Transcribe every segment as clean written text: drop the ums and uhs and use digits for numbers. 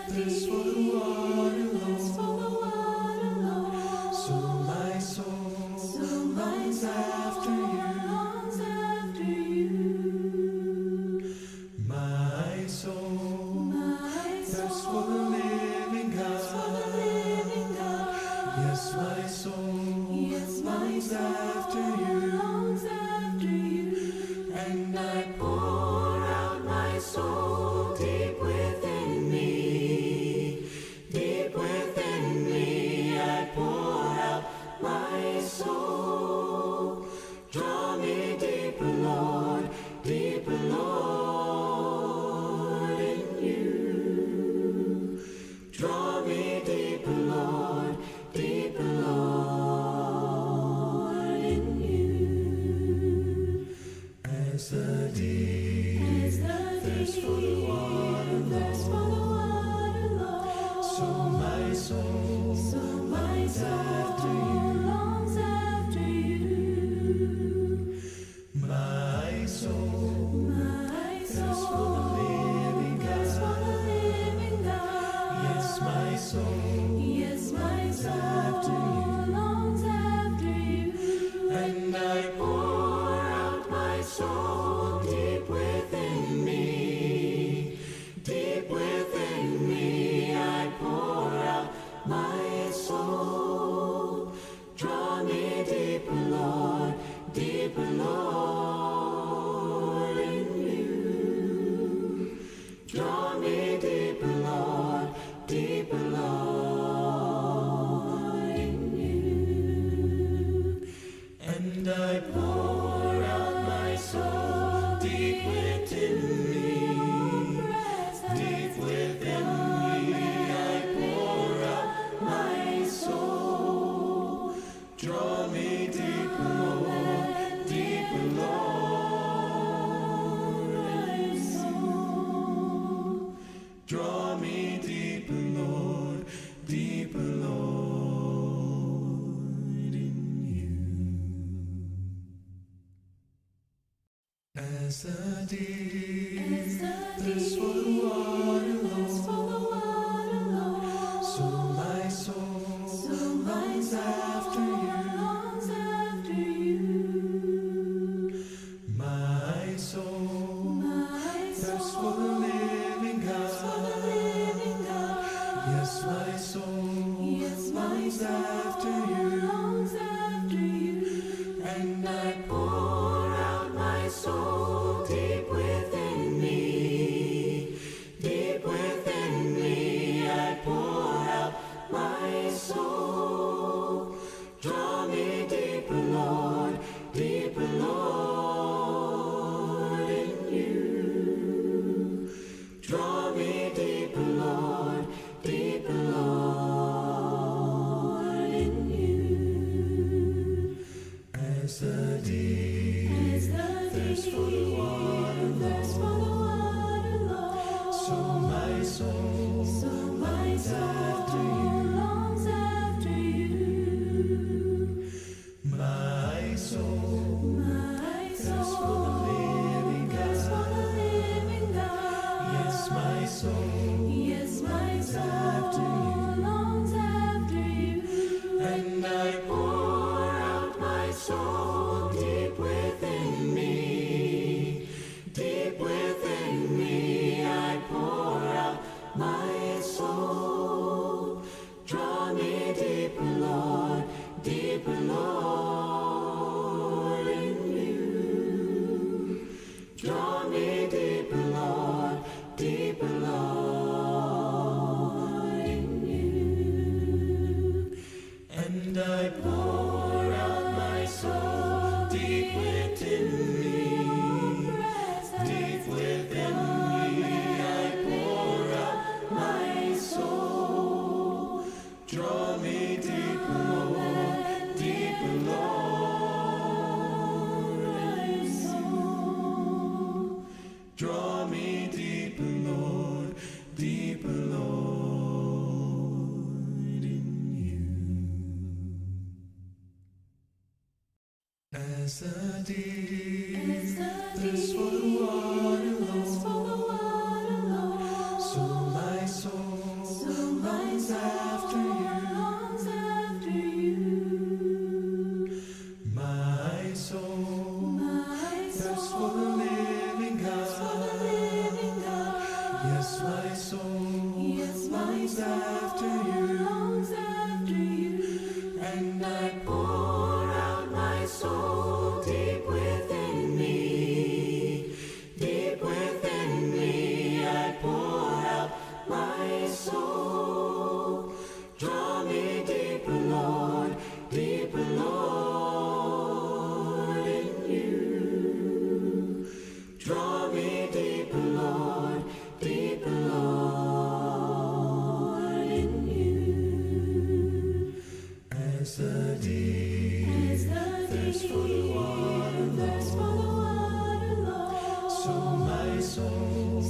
thirst for the water, Lord. So my soul longs after you. My soul thirsts for the living God. Yes, my soul longs after you. And I pour out my soul deep within me. Deep within me, I pour out my soul. Draw me deeper, Lord, deeper, Lord, in you. Draw me deeper, Lord, deeper, Lord, in you. As the deep thirsts for the water, Lord, so my soul longs after you. My soul thirsts for the living God. Yes, my soul longs after you. And I pour out my soul deep within me. Deep within me, I pour out my soul. Draw me deeper, Lord, deeper, Lord, in you. Draw me deeper, Lord, deeper, Lord, in you. And I pour out my soul deep within me. Deep within me, I pour out my soul. Draw me deeper, Lord, deeper, Lord, in you. Draw me deeper, Lord, deeper, Lord, in you. As the deep thirsts for the water, Lord, so my soul longs after you. My soul thirsts for the living God. Yes, my soul longs after you. And I pour out my soul deep within me. Deep within me, I pour out my soul. Draw me deeper, Lord, deeper, Lord, in you. Draw me deeper, Lord, deeper, Lord, in you. As the deep thirsts for the water, Lord, so my soul longs after you. My soul thirsts for the living God. Yes, my soul longs after you. And I pour out my soul deep within me. Deep within me, I pour out my soul. Draw me deeper, Lord, deeper, Lord, in you. Draw me deeper, Lord, deeper, Lord, in you. And I pour out my soul deep within me. Deep within me, I pour out my soul. Draw me deeper, Lord, deeper, Lord, in you. Draw me deeper, Lord, deeper, Lord, in you. As the deep thirsts for the water, Lord, so my soul longs after you, longs after you, and I pour out my soul deep within me, deep within me. I pour out my soul. Draw me deeper, Lord, deeper, Lord, in you. Draw me deeper, Lord, deeper, Lord, in you. As the deep thirsts for the water, Lord, so my soul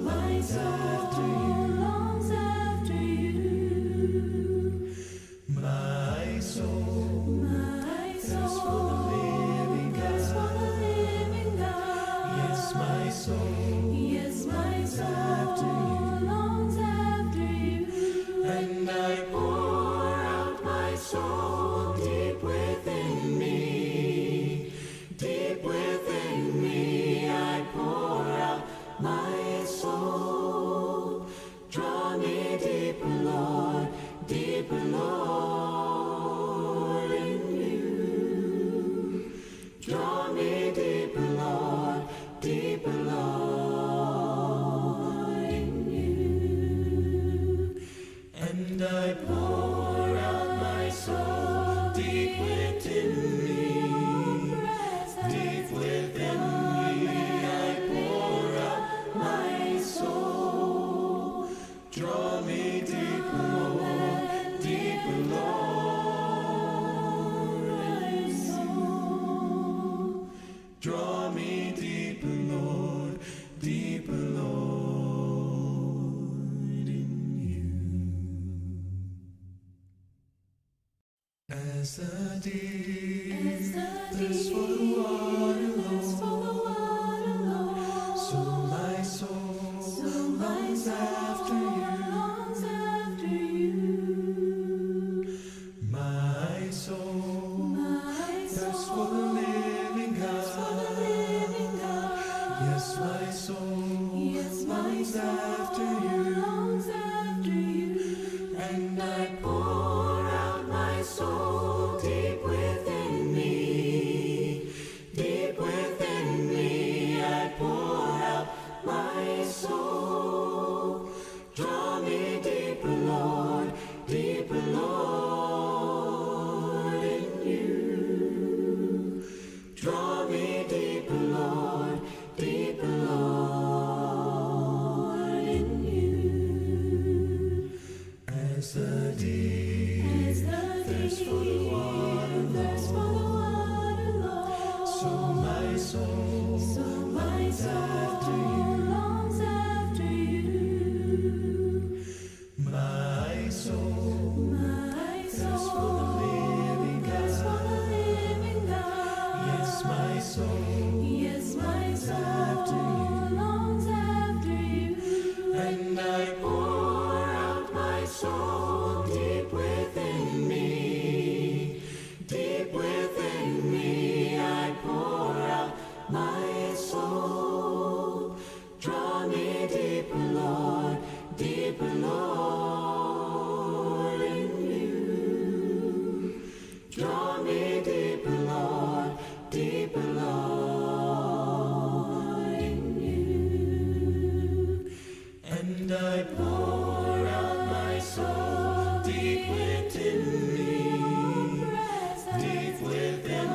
longs after you, longs after you. My soul thirsts for the living God, yes, my soul longs after you, and I pour out my soul deep within me, deep within me. I pour out my soul. Draw me deeper, Lord, deeper, Lord, in you. Draw me deeper, Lord, deeper, Lord, in you. And I pour out my soul deep within me, deep within me. I pour out my soul. Draw me deeper, Lord, deeper, Lord, in you. Draw me deeper, Lord, deeper, Lord, in you. As the deep thirsts for the water, Lord, so my soul longs after you, my soul thirsts for the living God, yes, my soul longs after you, and I pour out my soul deep within me, deep within me. I pour out my soul. Draw me deeper, Lord, deeper, Lord, in you. Draw me deeper, Lord, deeper, Lord, in you. As the deep thirsts for the water, Lord, so my soul longs after you, my soul thirsts for the living God, yes, my soul longs after you, and I pour out my soul deep within me, deep within me. I pour out my soul. Draw me deeper, Lord, deeper, Lord, in you. Draw me deeper, Lord, deeper, Lord, in you. And I pour out my soul deep within me, deep within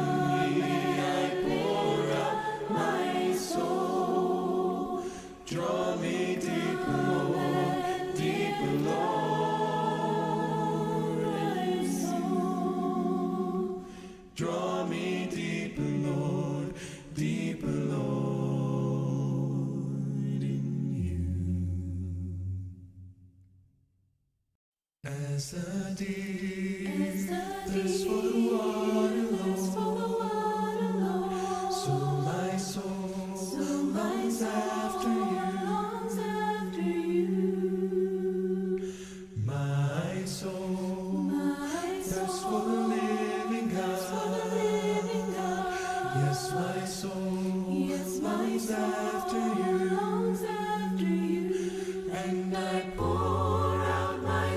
me. I pour out my soul. Draw me deeper, Lord, deeper, Lord, in you. Draw me deeper, Lord, deeper, Lord, in you. As the deep thirsts for the water, Lord, so my soul longs after you, my soul thirsts for the living God, yes, my soul longs after you, and I pour out my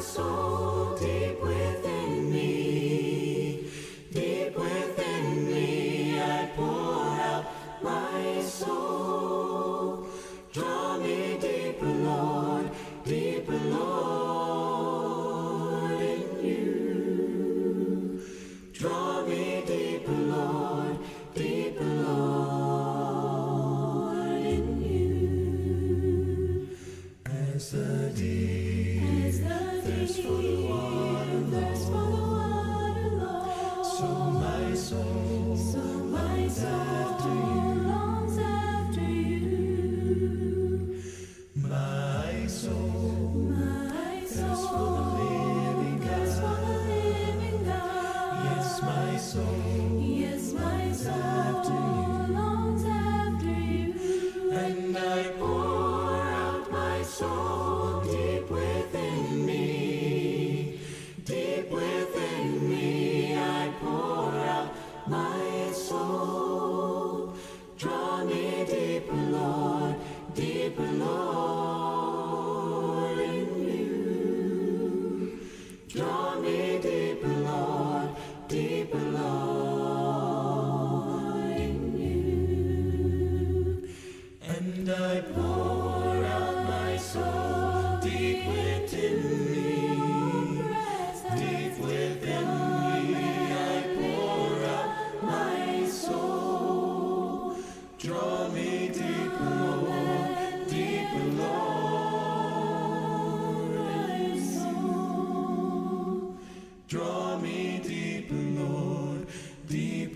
Draw me deeper, Lord, in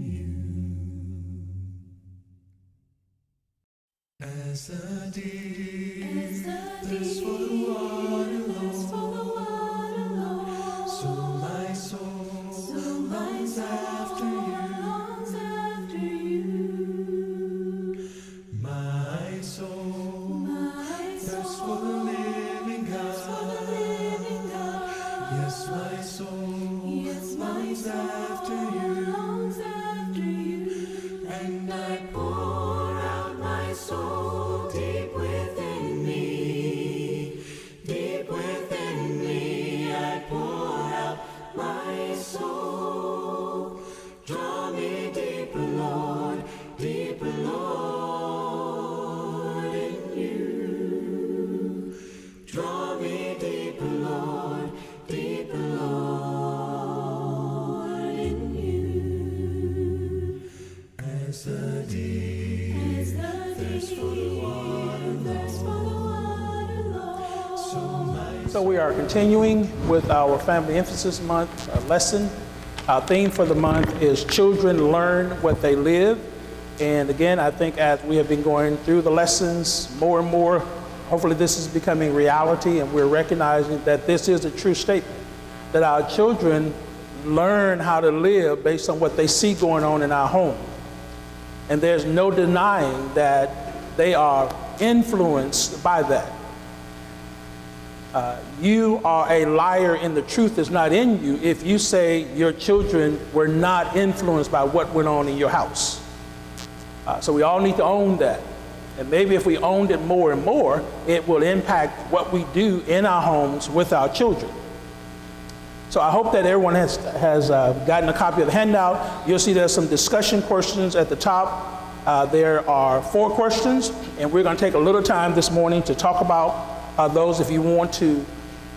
you. As the deer thirsts for the water, Lord, so my soul longs after you. My soul thirsts for the living God. Yes, my soul longs after you. And I pour out my soul deep within me. Deep within me, I pour out my soul. Draw me deeper, Lord, in you. Draw me deeper, Lord, in you. As the deer thirsts for the water, Lord. So we are continuing with our Family Emphasis Month lesson. Our theme for the month is Children Learn What They Live. And again, I think as we have been going through the lessons more and more, hopefully this is becoming reality, and we're recognizing that this is a true statement, that our children learn how to live based on what they see going on in our home. And there's no denying that they are influenced by that. You are a liar and the truth is not in you if you say your children were not influenced by what went on in your house. So we all need to own that. And maybe if we owned it more and more, it will impact what we do in our homes with our children. So I hope that everyone has gotten a copy of the handout. You'll see there's some discussion questions at the top. There are 4 questions, and we're going to take a little time this morning to talk about those. If you want to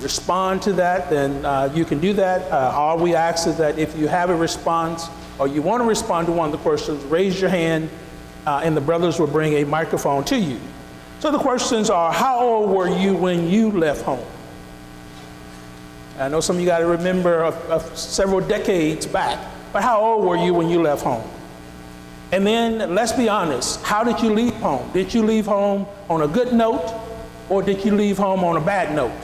respond to that, then you can do that. All we ask is that if you have a response or you want to respond to one of the questions, raise your hand and the brothers will bring a microphone to you. So the questions are, how old were you when you left home? I know some of you got to remember several decades back, but how old were you when you left home? And then let's be honest, how did you leave home? Did you leave home on a good note, or did you leave home on a bad note?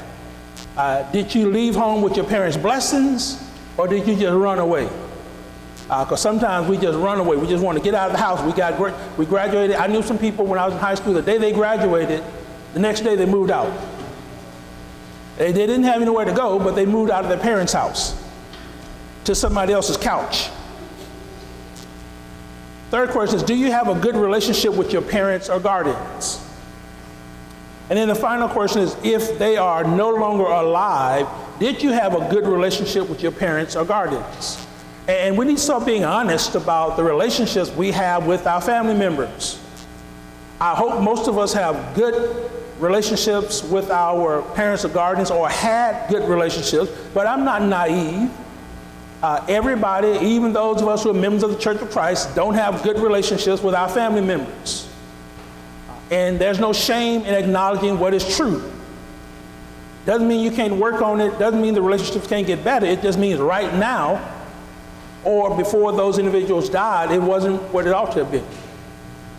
Did you leave home with your parents' blessings, or did you just run away? Because sometimes we just run away. We just want to get out of the house. We graduated. I knew some people when I was in high school, the day they graduated, the next day they moved out. They didn't have anywhere to go, but they moved out of their parents' house to somebody else's couch. Third question is, do you have a good relationship with your parents or guardians? And then the final question is, if they are no longer alive, did you have a good relationship with your parents or guardians? And we need to start being honest about the relationships we have with our family members. I hope most of us have good relationships with our parents or guardians, or had good relationships, but I'm not naive. Everybody, even those of us who are members of the Church of Christ, don't have good relationships with our family members. And there's no shame in acknowledging what is true. Doesn't mean you can't work on it, doesn't mean the relationships can't get better. It just means right now, or before those individuals died, it wasn't what it ought to have been.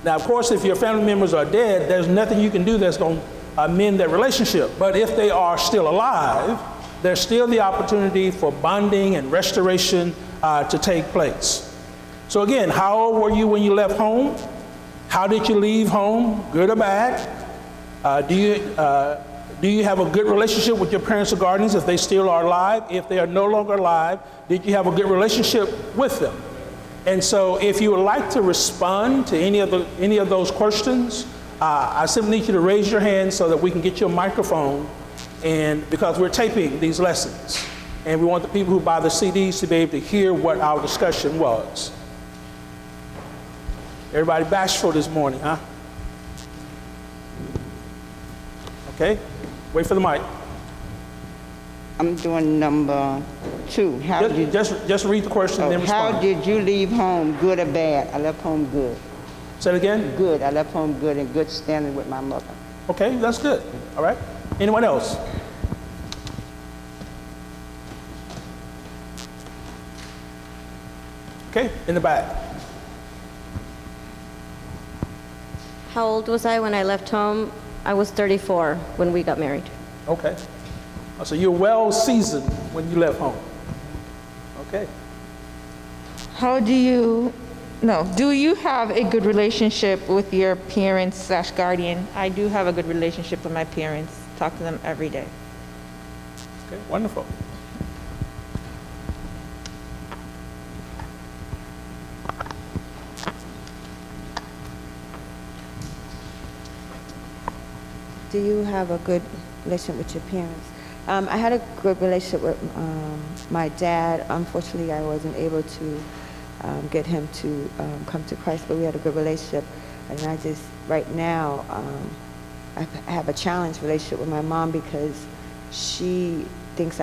Now, of course, if your family members are dead, there's nothing you can do that's going to mend that relationship. But if they are still alive, there's still the opportunity for bonding and restoration to take place. So again, how old were you when you left home? How did you leave home, good or bad? Do you have a good relationship with your parents or guardians if they still are alive? If they are no longer alive, did you have a good relationship with them? And so if you would like to respond to any of those questions, I simply need you to raise your hand so that we can get you a microphone, and because we're taping these lessons, and we want the people who buy the CDs to be able to hear what our discussion was. Everybody bashful this morning, huh? Okay, wait for the mic. I'm doing number 2. Just read the question and then respond. How did you leave home, good or bad? I left home good. Say it again? Good. I left home good, in good standing with my mother. Okay, that's good. All right. Anyone else? Okay, in the back. How old was I when I left home? I was 34 when we got married. Okay. So you're well seasoned when you left home. Okay. Do you have a good relationship with your parents/guardian? I do have a good relationship with my parents. Talk to them every day. Okay, wonderful. Do you have a good relationship with your parents? I had a good relationship with my dad. Unfortunately, I wasn't able to get him to come to Christ, but we had a good relationship. And I just, right now, I have a challenged relationship with my mom because she thinks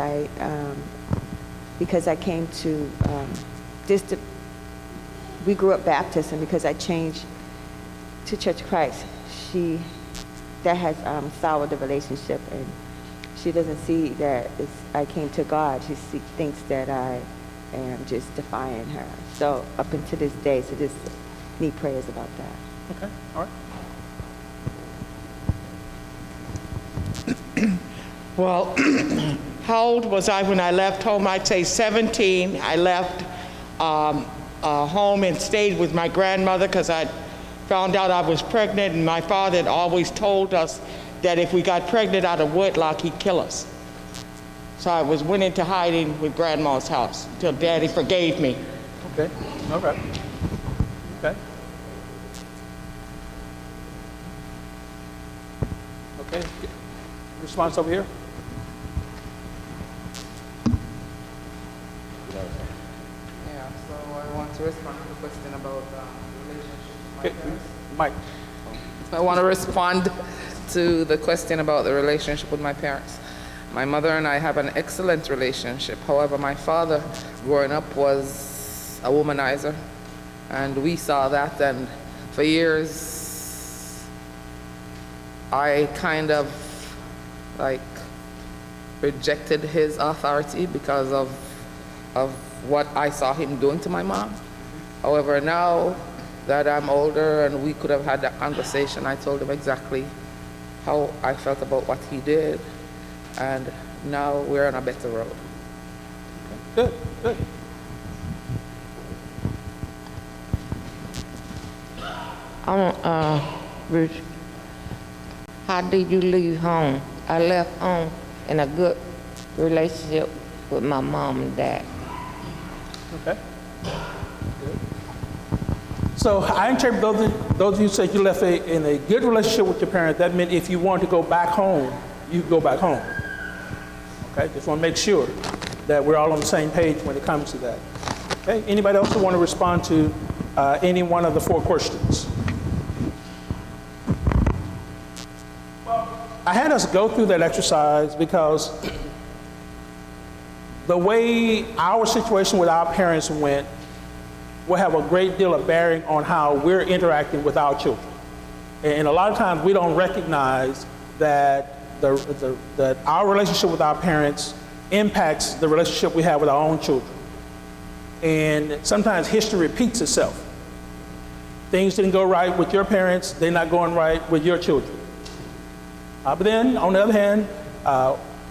because I came to, we grew up Baptist, and because I changed to Church of Christ, that has soured the relationship, and she doesn't see that I came to God. She thinks that I am just defying her. So up until this day, so just need prayers about that. Okay, all right. Well, how old was I when I left home? I'd say 17. I left home and stayed with my grandmother because I found out I was pregnant, and my father had always told us that if we got pregnant out of wedlock, he'd kill us. So I went into hiding with grandma's house until Daddy forgave me. Okay, all right. Okay. Okay, response over here? Yeah, so I want to respond to the question about relationship with my Okay, parents. Mike. I want to respond to the question about the relationship with my parents. My mother and I have an excellent relationship. However, my father, growing up, was a womanizer, and we saw that, and for years, I kind of like rejected his authority because of what I saw him doing to my mom. However, now that I'm older and we could have had that conversation, I told him exactly how I felt about what he did, and now we're on a better road. Good, good. Bruce, how did you leave home? I left home in a good relationship with my mom and dad. Okay. Good. So I interpret those of you said you left in a good relationship with your parents. That meant if you wanted to go back home, you could go back home. Okay, just want to make sure that we're all on the same page when it comes to that. Okay, anybody else who want to respond to any one of the 4 questions? Well, I had us go through that exercise because the way our situation with our parents went will have a great deal of bearing on how we're interacting with our children. And a lot of times we don't recognize that that our relationship with our parents impacts the relationship we have with our own children. And sometimes history repeats itself. Things didn't go right with your parents, they're not going right with your children. But then, on the other hand,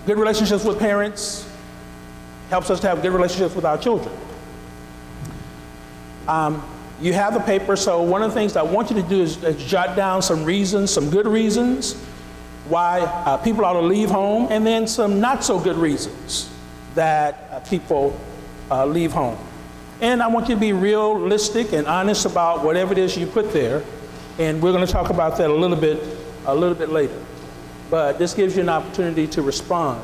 good relationships with parents helps us to have good relationships with our children. You have the paper, so one of the things I want you to do is jot down some reasons, some good reasons why people ought to leave home, and then some not so good reasons that people leave home. And I want you to be realistic and honest about whatever it is you put there, and we're going to talk about that a little bit later. But this gives you an opportunity to respond.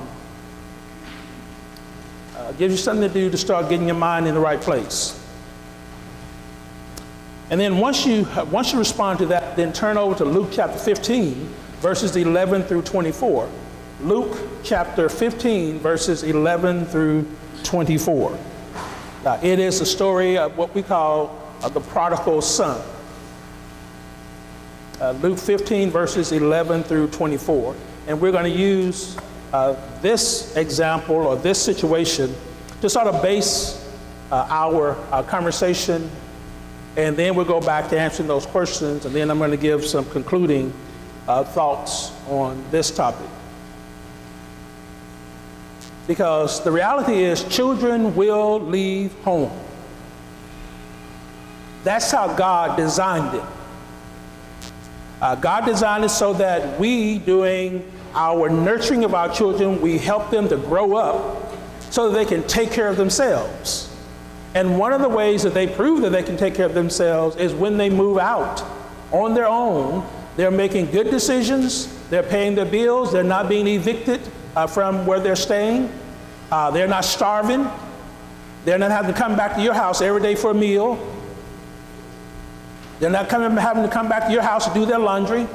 Gives you something to do to start getting your mind in the right place. And then once you respond to that, then turn over to Luke chapter 15, verses 11 through 24. Luke chapter 15, verses 11 through 24. Now, it is a story of what we call the prodigal son. Luke 15, verses 11 through 24. And we're going to use this example or this situation to sort of base our conversation, and then we'll go back to answering those questions, and then I'm going to give some concluding thoughts on this topic. Because the reality is children will leave home. That's how God designed it. God designed it so that we, doing our nurturing of our children, we help them to grow up so that they can take care of themselves. And one of the ways that they prove that they can take care of themselves is when they move out on their own. They're making good decisions, they're paying their bills, they're not being evicted from where they're staying, they're not starving, they're not having to come back to your house every day for a meal, they're not having to come back to your house to do their laundry,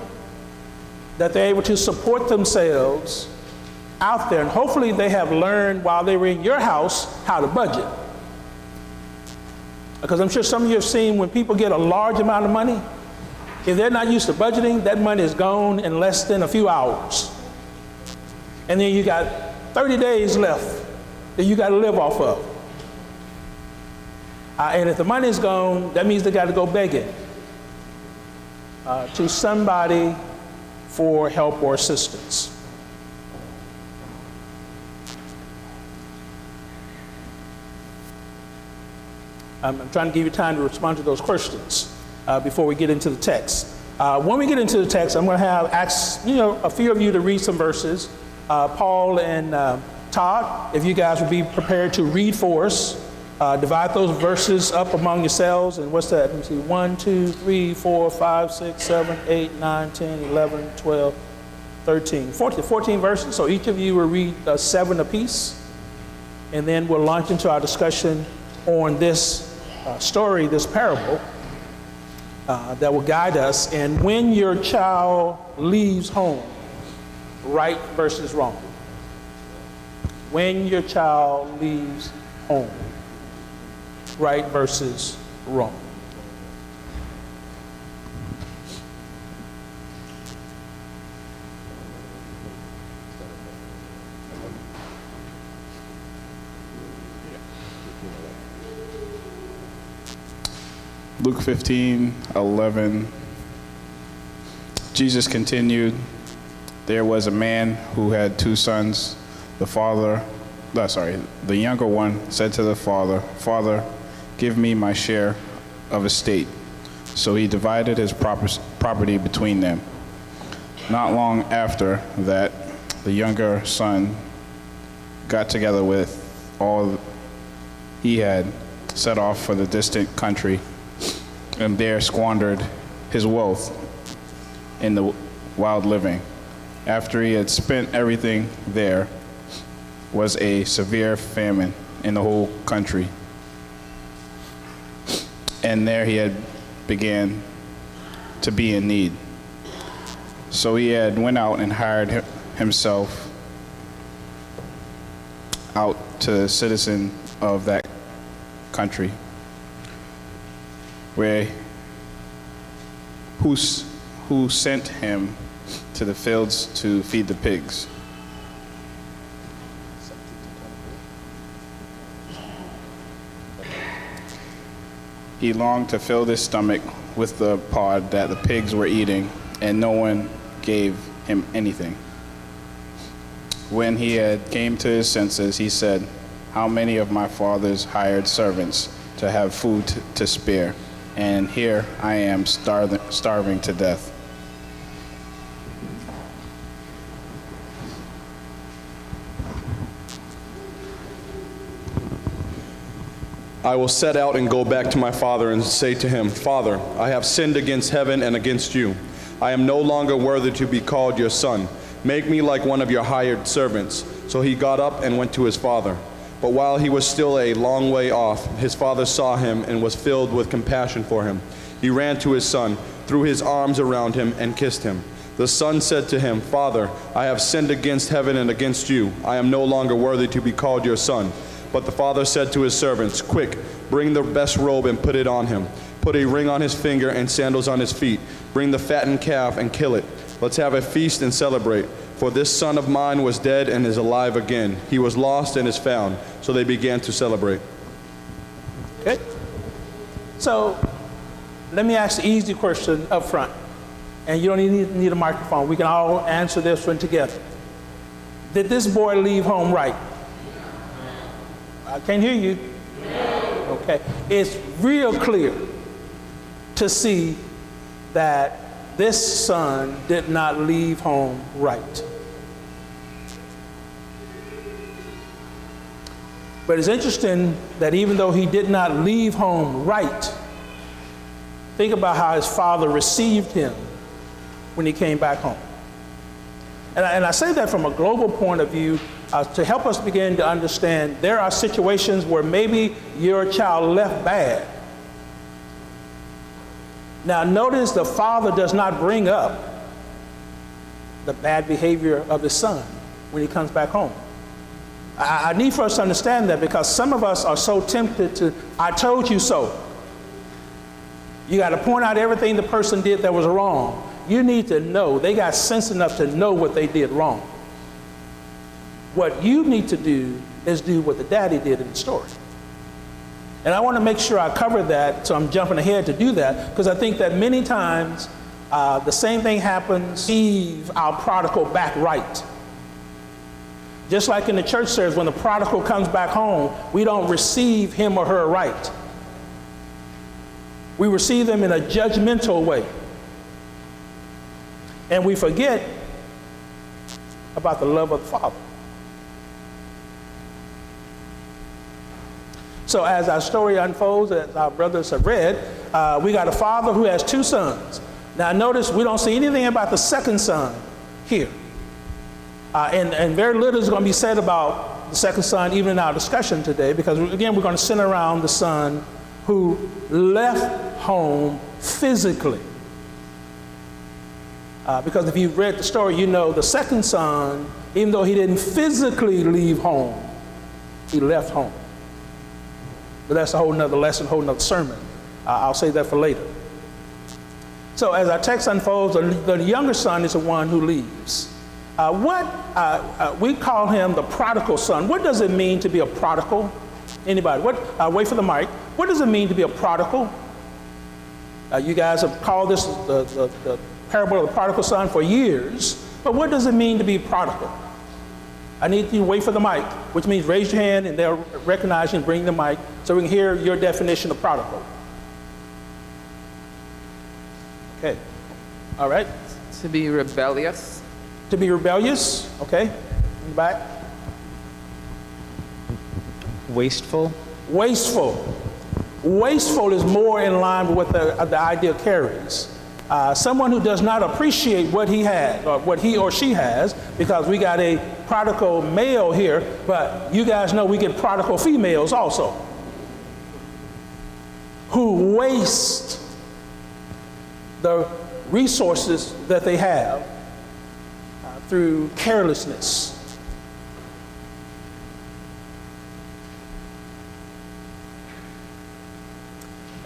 that they're able to support themselves out there. And hopefully they have learned while they were in your house how to budget. Because I'm sure some of you have seen when people get a large amount of money, if they're not used to budgeting, that money is gone in less than a few hours. And then you got 30 days left that you got to live off of. And if the money's gone, that means they got to go begging to somebody for help or assistance. I'm trying to give you time to respond to those questions before we get into the text. When we get into the text, I'm going to ask a few of you to read some verses. Paul and Todd, if you guys would be prepared to read for us, divide those verses up among yourselves. And what's that? Let me see. 1, 2, 3, 4, 5, 6, 7, 8, 9, 10, 11, 12, 13, 14 verses. So each of you will read 7 apiece. And then we'll launch into our discussion on this story, this parable, that will guide us. And when your child leaves home, right versus wrong. When your child leaves home, right versus wrong. Luke 15:11. Jesus continued, there was a man who had 2 sons. The younger one said to the father, Father, give me my share of estate. So he divided his property between them. Not long after that, the younger son got together with all he had, set off for the distant country, and there squandered his wealth in the wild living. After he had spent everything, there was a severe famine in the whole country. And there he had began to be in need. So he had went out and hired himself out to a citizen of that country, who sent him to the fields to feed the pigs. He longed to fill his stomach with the pod that the pigs were eating, and no one gave him anything. When he had came to his senses, he said, how many of my father's hired servants to have food to spare, and here I am starving to death. I will set out and go back to my father and say to him, Father, I have sinned against heaven and against you. I am no longer worthy to be called your son. Make me like one of your hired servants. So he got up and went to his father. But while he was still a long way off, his father saw him and was filled with compassion for him. He ran to his son, threw his arms around him, and kissed him. The son said to him, Father, I have sinned against heaven and against you. I am no longer worthy to be called your son. But the father said to his servants, Quick, bring the best robe and put it on him. Put a ring on his finger and sandals on his feet. Bring the fattened calf and kill it. Let's have a feast and celebrate. For this son of mine was dead and is alive again. He was lost and is found. So they began to celebrate. Okay? So let me ask the easy question up front. And you don't need a microphone. We can all answer this one together. Did this boy leave home right? I can't hear you. Okay. It's real clear to see that this son did not leave home right. But it's interesting that even though he did not leave home right, think about how his father received him when he came back home. And I say that from a global point of view to help us begin to understand there are situations where maybe your child left bad. Now notice the father does not bring up the bad behavior of his son when he comes back home. I need for us to understand that because some of us are so tempted to, I told you so. You got to point out everything the person did that was wrong. You need to know, they got sense enough to know what they did wrong. What you need to do is do what the daddy did in the story. And I want to make sure I cover that, so I'm jumping ahead to do that, because I think that many times the same thing happens, receive our prodigal back right. Just like in the church service, when the prodigal comes back home, we don't receive him or her right. We receive them in a judgmental way. And we forget about the love of the Father. So as our story unfolds, as our brothers have read, we got a father who has two sons. Now notice we don't see anything about the second son here. And very little is going to be said about the second son even in our discussion today, because again, we're going to center around the son who left home physically. Because if you've read the story, you know the second son, even though he didn't physically leave home, he left home. But that's a whole nother lesson, a whole nother sermon. I'll save that for later. So as our text unfolds, the younger son is the one who leaves. We call him the prodigal son. What does it mean to be a prodigal? Anybody? Wait for the mic. What does it mean to be a prodigal? You guys have called this the parable of the prodigal son for years, but what does it mean to be prodigal? I need you to wait for the mic, which means raise your hand and they'll recognize you and bring the mic so we can hear your definition of prodigal. Okay, all right. To be rebellious. To be rebellious, okay. In the back. Wasteful. Wasteful. Wasteful is more in line with what the idea carries. Someone who does not appreciate what he has, or what he or she has, because we got a prodigal male here, but you guys know we get prodigal females also, who waste the resources that they have through carelessness.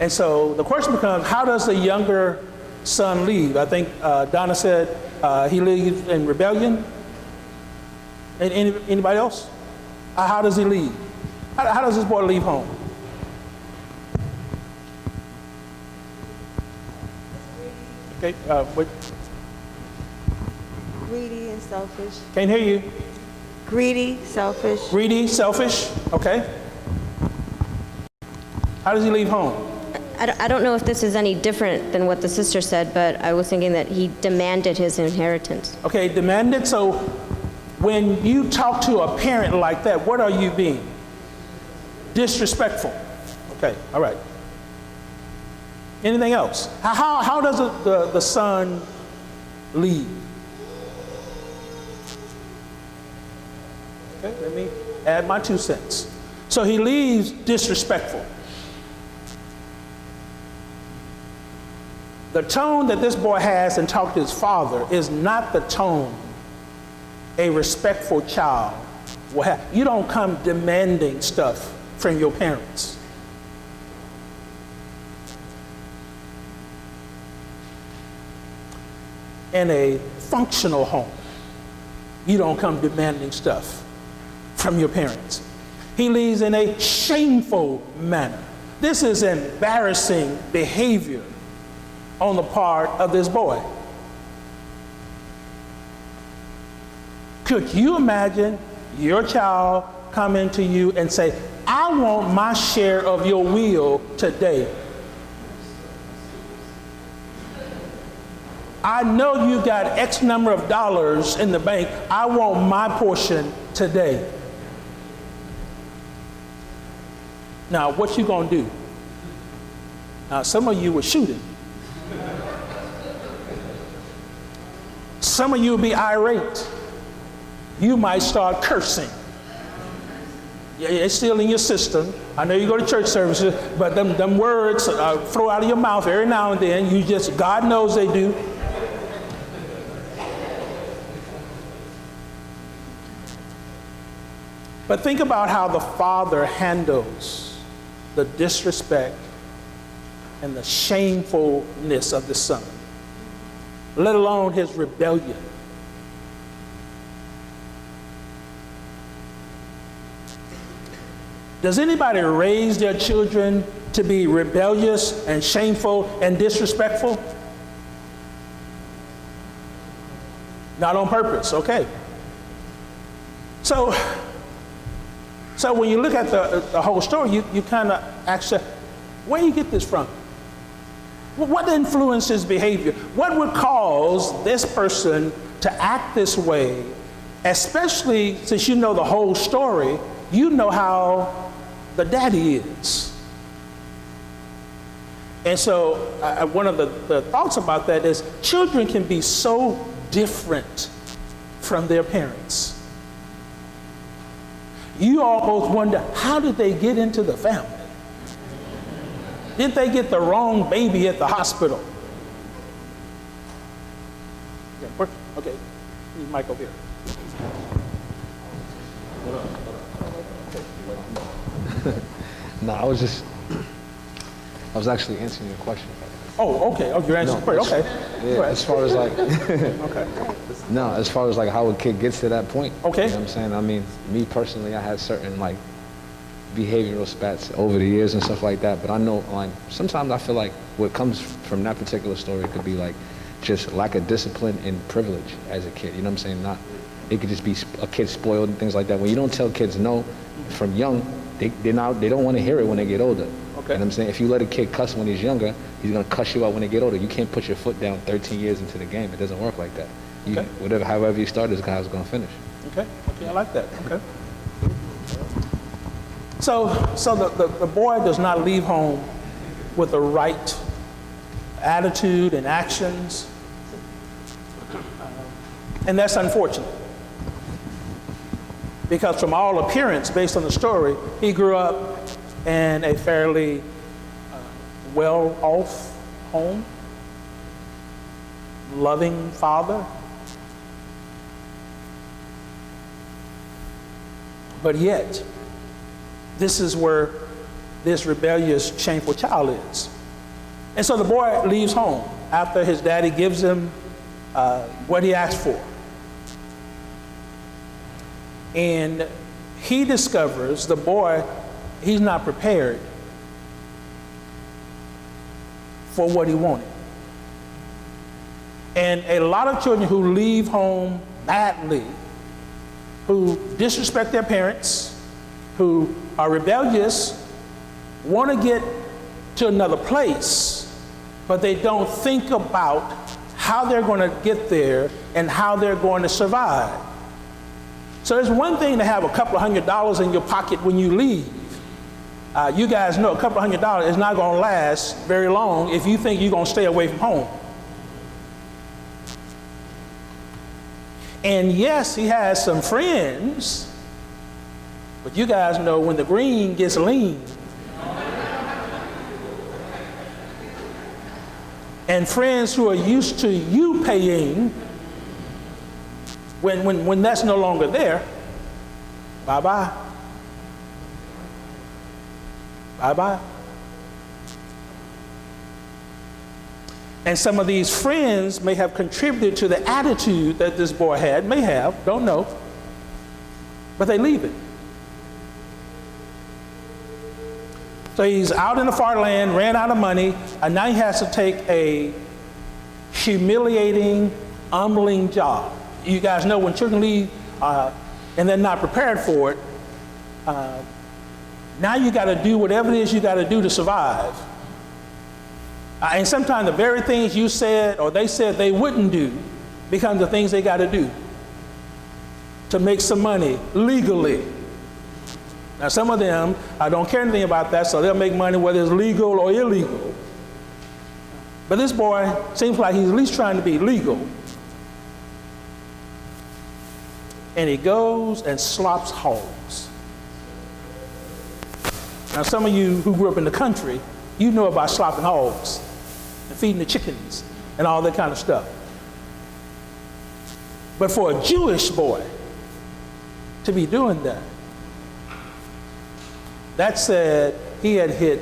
And so the question becomes, how does the younger son leave? I think Donna said he leaves in rebellion. Anybody else? How does he leave? How does this boy leave home? Okay, what? Greedy and selfish. Can't hear you. Greedy, selfish. Greedy, selfish, okay. How does he leave home? I don't know if this is any different than what the sister said, but I was thinking that he demanded his inheritance. Okay, demanded. So when you talk to a parent like that, what are you being? Disrespectful. Okay, all right. Anything else? How does the son leave? Okay, let me add my 2 cents. So he leaves disrespectful. The tone that this boy has and talk to his father is not the tone a respectful child will have. You don't come demanding stuff from your parents. In a functional home, you don't come demanding stuff from your parents. He leaves in a shameful manner. This is embarrassing behavior on the part of this boy. Could you imagine your child coming to you and say, I want my share of your wheel today? I know you got X number of dollars in the bank. I want my portion today. Now, what you gonna do? Now, some of you were shooting. Some of you will be irate. You might start cursing. Yeah, it's still in your system. I know you go to church services, but them words flow out of your mouth every now and then. You just, God knows they do. But think about how the father handles the disrespect and the shamefulness of the son, let alone his rebellion. Does anybody raise their children to be rebellious and shameful and disrespectful? Not on purpose, okay. So when you look at the whole story, you kind of ask, where do you get this from? What influenced his behavior? What would cause this person to act this way, especially since you know the whole story, you know how the daddy is. And so one of the thoughts about that is children can be so different from their parents. You almost wonder, how did they get into the family? Did they get the wrong baby at the hospital? Okay, need Mike over here. No, I was actually answering your question. Oh, okay. Oh, you're answering the question. Okay. Yeah, as far as like, okay. No, as far as like how a kid gets to that point. Okay. You know what I'm saying? I mean, me personally, I had certain like behavioral spats over the years and stuff like that, but I know like sometimes I feel like what comes from that particular story could be like just lack of discipline and privilege as a kid. You know what I'm saying? It could just be a kid spoiled and things like that. When you don't tell kids no from young, they don't want to hear it when they get older. Okay. You know what I'm saying? If you let a kid cuss when he's younger, he's gonna cuss you out when they get older. You can't put your foot down 13 years into the game. It doesn't work like that. Okay. However you start is how it's gonna finish. Okay, I like that. Okay. So the boy does not leave home with the right attitude and actions, and that's unfortunate. Because from all appearance, based on the story, he grew up in a fairly well-off home, loving father. But yet, this is where this rebellious, shameful child is. And so the boy leaves home after his daddy gives him what he asked for. And he discovers, the boy, he's not prepared for what he wanted. And a lot of children who leave home badly, who disrespect their parents, who are rebellious, want to get to another place, but they don't think about how they're going to get there and how they're going to survive. So it's one thing to have a couple of $100 in your pocket when you leave. You guys know a couple of $100 is not going to last very long if you think you're going to stay away from home. And yes, he has some friends, but you guys know when the green gets lean, and friends who are used to you paying, when that's no longer there, bye-bye. Bye-bye. And some of these friends may have contributed to the attitude that this boy had, may have, don't know, but they leave it. So he's out in the far land, ran out of money, and now he has to take a humiliating, humbling job. You guys know when children leave and they're not prepared for it, now you got to do whatever it is you got to do to survive. And sometimes the very things you said or they said they wouldn't do become the things they got to do to make some money legally. Now some of them don't care anything about that, so they'll make money whether it's legal or illegal. But this boy seems like he's at least trying to be legal. And he goes and slops hogs. Now some of you who grew up in the country, you know about slopping hogs and feeding the chickens and all that kind of stuff. But for a Jewish boy to be doing that, that said he had hit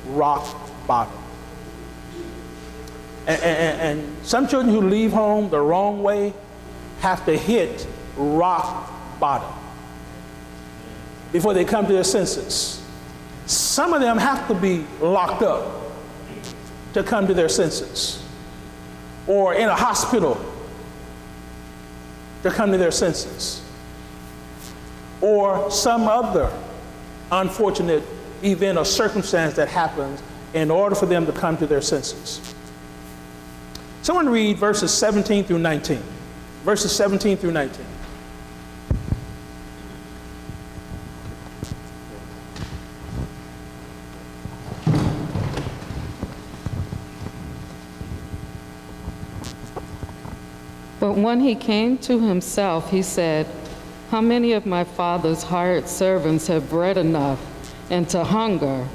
rock bottom. And some children who leave home the wrong way have to hit rock bottom before they come to their senses. Some of them have to be locked up to come to their senses, or in a hospital to come to their senses, or some other unfortunate event or circumstance that happens in order for them to come to their senses. Someone read verses 17 through 19. Verses 17 through 19. But when he came to himself, he said, "How many of my father's hired servants have bread enough and to hunger?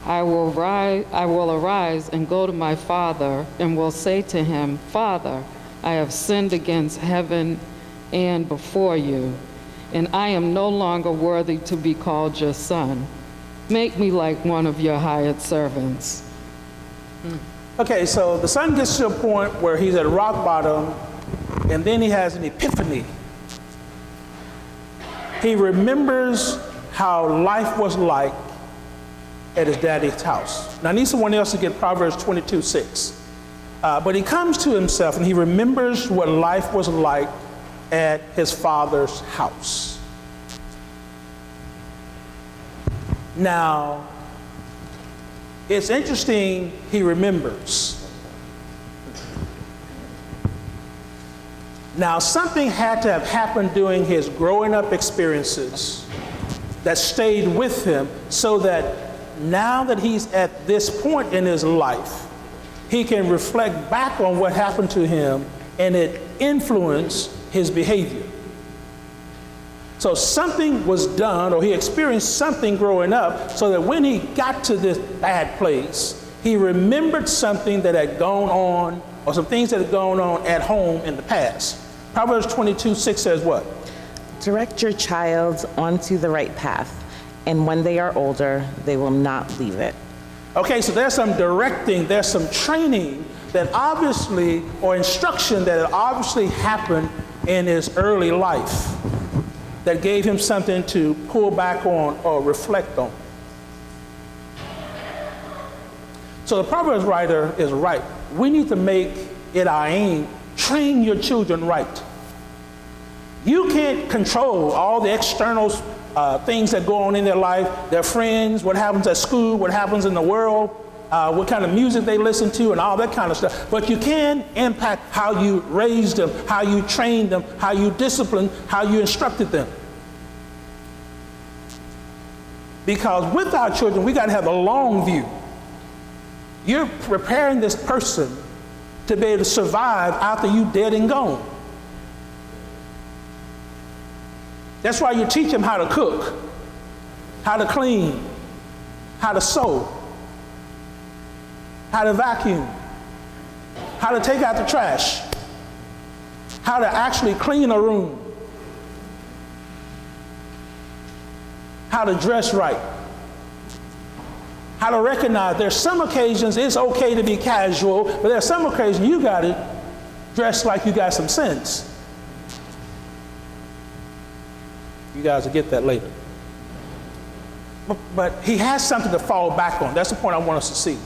I will arise and go to my father and will say to him, Father, I have sinned against heaven and before you, and I am no longer worthy to be called your son. Make me like one of your hired servants." Okay, so the son gets to a point where he's at rock bottom, and then he has an epiphany. He remembers how life was like at his daddy's house. Now I need someone else to get Proverbs 22:6. But he comes to himself and he remembers what life was like at his father's house. Now, it's interesting he remembers. Now, something had to have happened during his growing up experiences that stayed with him so that now that he's at this point in his life, he can reflect back on what happened to him and it influenced his behavior. So something was done, or he experienced something growing up, so that when he got to this bad place, he remembered something that had gone on, or some things that had gone on at home in the past. Proverbs 22:6 says what? Direct your child onto the right path, and when they are older, they will not leave it. Okay, so there's some directing, there's some training that obviously, or instruction that had obviously happened in his early life that gave him something to pull back on or reflect on. So the Proverbs writer is right. We need to make it our aim, train your children right. You can't control all the external things that go on in their life, their friends, what happens at school, what happens in the world, what kind of music they listen to and all that kind of stuff. But you can impact how you raised them, how you trained them, how you disciplined, how you instructed them. Because with our children, we got to have a long view. You're preparing this person to be able to survive after you dead and gone. That's why you teach them how to cook, how to clean, how to sew, how to vacuum, how to take out the trash, how to actually clean a room, how to dress right, how to recognize there's some occasions it's okay to be casual, but there's some occasions you got to dress like you got some sense. You guys will get that later. but he has something to fall back on. That's the point I want us to see.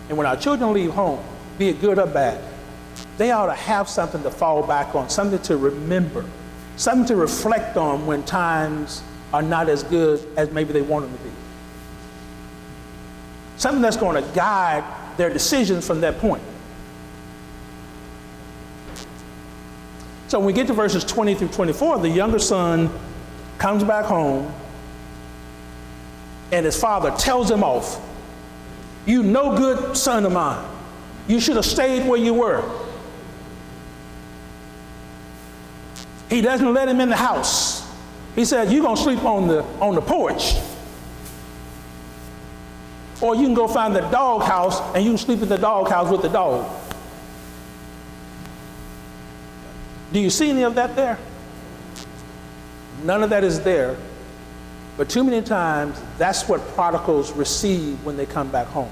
And when our children leave home, be it good or bad, they ought to have something to fall back on, something to remember, something to reflect on when times are not as good as maybe they want them to be. Something that's going to guide their decisions from that point. So when we get to verses 20 through 24, the younger son comes back home and his father tells him off. You no good son of mine. You should have stayed where you were. He doesn't let him in the house. He said, you're going to sleep on the porch. Or you can go find the dog house and you can sleep in the dog house with the dog. Do you see any of that there? None of that is there. But too many times, that's what prodigals receive when they come back home.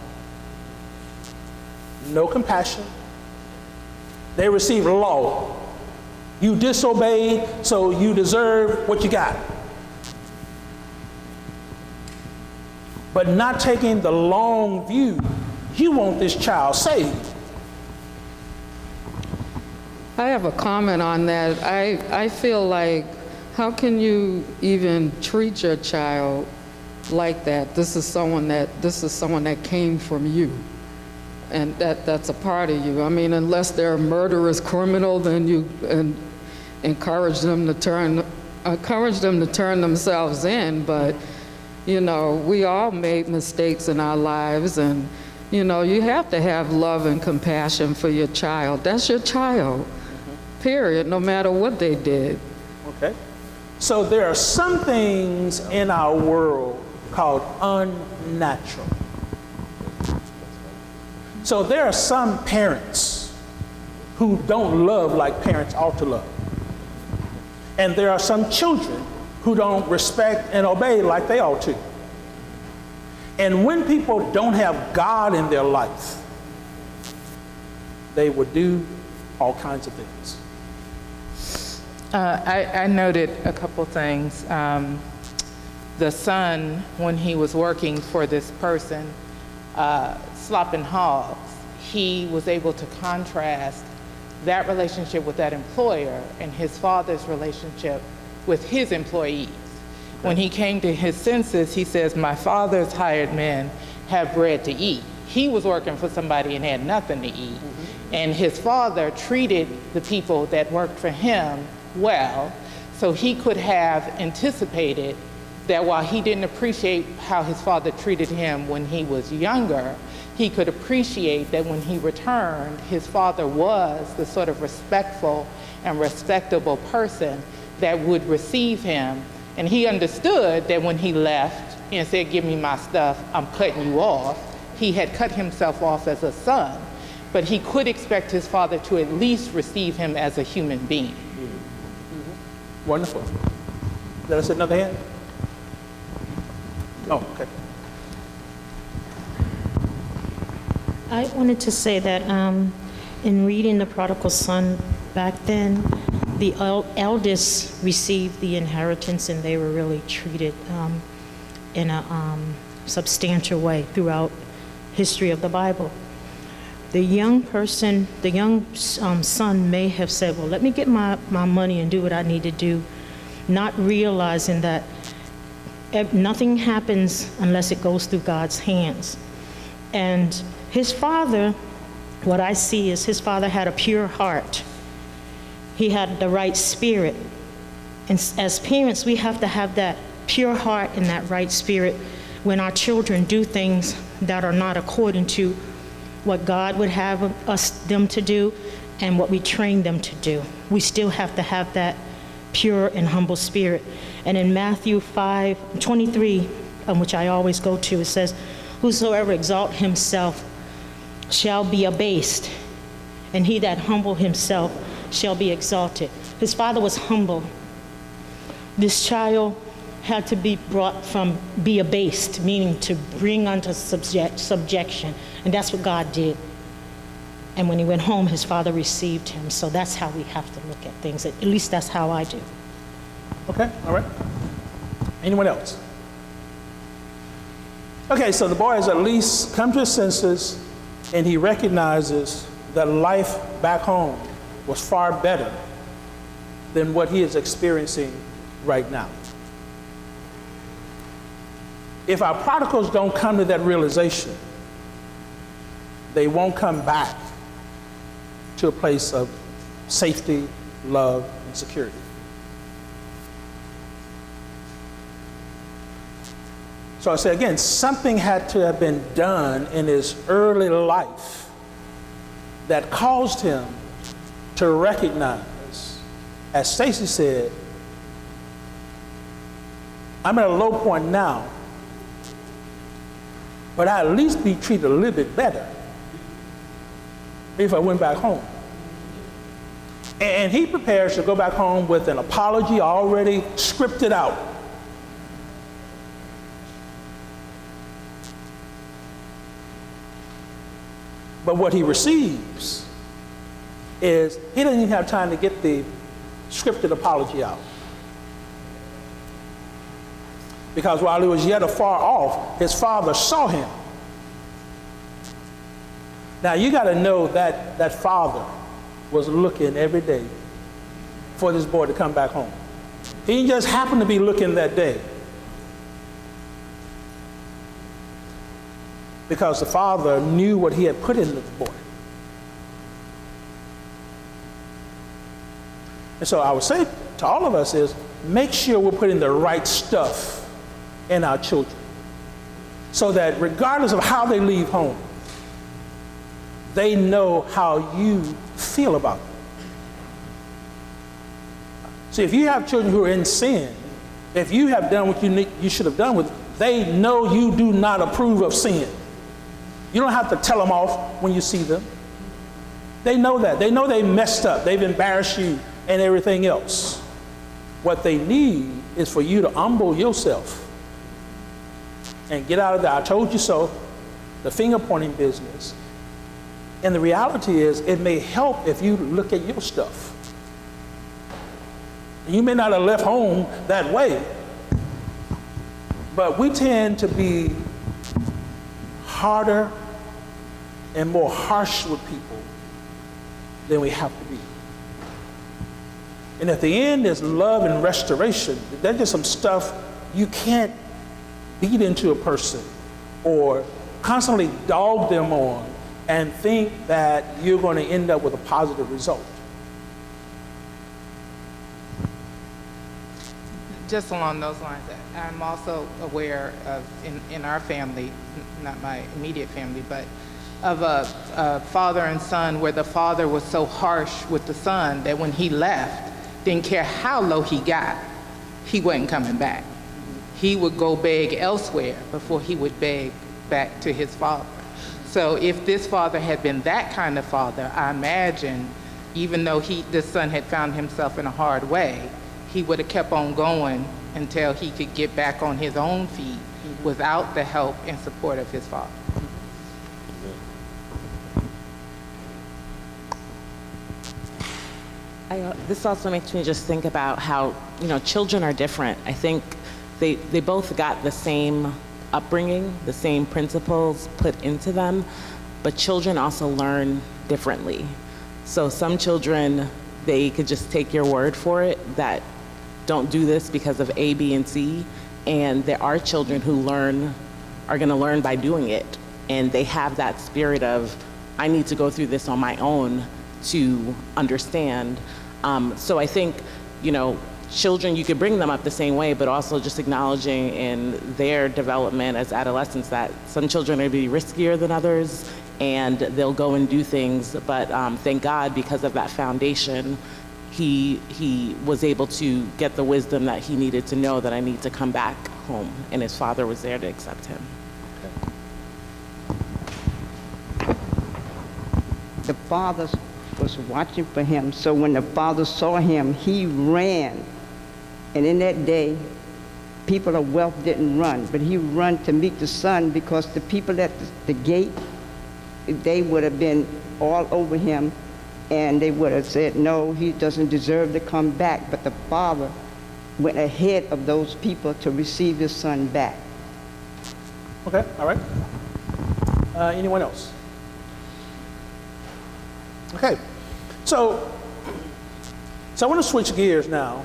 No compassion. They receive law. You disobeyed, so you deserve what you got. But not taking the long view. You want this child saved. I have a comment on that. I feel like, how can you even treat your child like that? This is someone that came from you, and that's a part of you. I mean, unless they're a murderous criminal, then you encourage them to turn themselves in. But you know, we all made mistakes in our lives, and you know, you have to have love and compassion for your child. That's your child. Period, no matter what they did. Okay. So there are some things in our world called unnatural. So there are some parents who don't love like parents ought to love. And there are some children who don't respect and obey like they ought to. And when people don't have God in their life, they will do all kinds of things. I noted a couple things. The son, when he was working for this person, Slopping Hogs, he was able to contrast that relationship with that employer and his father's relationship with his employees. When he came to his senses, he says, my father's hired men have bread to eat. He was working for somebody and had nothing to eat. And his father treated the people that worked for him well, so he could have anticipated that while he didn't appreciate how his father treated him when he was younger, he could appreciate that when he returned, his father was the sort of respectful and respectable person that would receive him. And he understood that when he left and said, give me my stuff, I'm cutting you off, he had cut himself off as a son, but he could expect his father to at least receive him as a human being. Wonderful. Let us another hand. Oh, okay. I wanted to say that in reading The Prodigal Son back then, the eldest received the inheritance and they were really treated in a substantial way throughout history of the Bible. The young person, the young son may have said, well, let me get my money and do what I need to do, not realizing that nothing happens unless it goes through God's hands. And his father, what I see is his father had a pure heart. He had the right spirit. And as parents, we have to have that pure heart and that right spirit when our children do things that are not according to what God would have them to do and what we train them to do. We still have to have that pure and humble spirit. And in Matthew 5:23, which I always go to, it says, whosoever exalt himself shall be abased, and he that humble himself shall be exalted. His father was humble. This child had to be brought from be abased, meaning to bring unto subjection. And that's what God did. And when he went home, his father received him. So that's how we have to look at things. At least that's how I do. Okay, all right. Anyone else? Okay, so the boy has at least come to his senses, and he recognizes that life back home was far better than what he is experiencing right now. If our prodigals don't come to that realization, they won't come back to a place of safety, love, and security. So I say again, something had to have been done in his early life that caused him to recognize, as Stacy said, I'm at a low point now, but I'd at least be treated a little bit better if I went back home. And he prepares to go back home with an apology already scripted out. But what he receives is he doesn't even have time to get the scripted apology out. Because while he was yet afar off, his father saw him. Now you got to know that that father was looking every day for this boy to come back home. He didn't just happen to be looking that day. Because the father knew what he had put into the boy. And so I would say to all of us is, make sure we're putting the right stuff in our children, so that regardless of how they leave home, they know how you feel about them. See, if you have children who are in sin, if you have done what you should have done with them, they know you do not approve of sin. You don't have to tell them off when you see them. They know that. They know they messed up. They've embarrassed you and everything else. What they need is for you to humble yourself and get out of that "I told you so," the finger pointing business. And the reality is, it may help if you look at your stuff. You may not have left home that way, but we tend to be harder and more harsh with people than we have to be. And at the end is love and restoration. There's just some stuff you can't beat into a person or constantly dog them on and think that you're going to end up with a positive result. Just along those lines, I'm also aware of, in our family, not my immediate family, but of a father and son where the father was so harsh with the son that when he left, didn't care how low he got, he wasn't coming back. He would go beg elsewhere before he would beg back to his father. So if this father had been that kind of father, I imagine, even though this son had found himself in a hard way, he would have kept on going until he could get back on his own feet without the help and support of his father. This also makes me just think about how, children are different. I think they both got the same upbringing, the same principles put into them, but children also learn differently. So some children, they could just take your word for it that don't do this because of A, B, and C, and there are children who are gonna learn by doing it, and they have that spirit of, I need to go through this on my own to understand. So I think, children, you could bring them up the same way, but also just acknowledging in their development as adolescents that some children may be riskier than others and they'll go and do things, but thank God, because of that foundation, he was able to get the wisdom that he needed to know that I need to come back home, and his father was there to accept him. The father was watching for him, so when the father saw him, he ran. And in that day, people of wealth didn't run, but he ran to meet the son, because the people at the gate, they would have been all over him, and they would have said, no, he doesn't deserve to come back. But the father went ahead of those people to receive his son back. Okay, all right. Anyone else? Okay, so I want to switch gears now,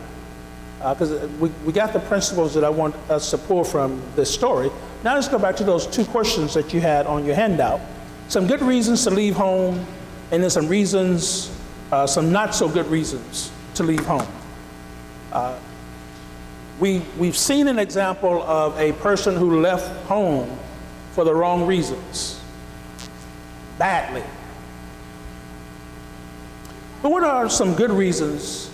because we got the principles that I want us to pull from this story. Now let's go back to those two questions that you had on your handout. Some good reasons to leave home, and then some reasons, some not so good reasons to leave home. We've seen an example of a person who left home for the wrong reasons, badly. But what are some good reasons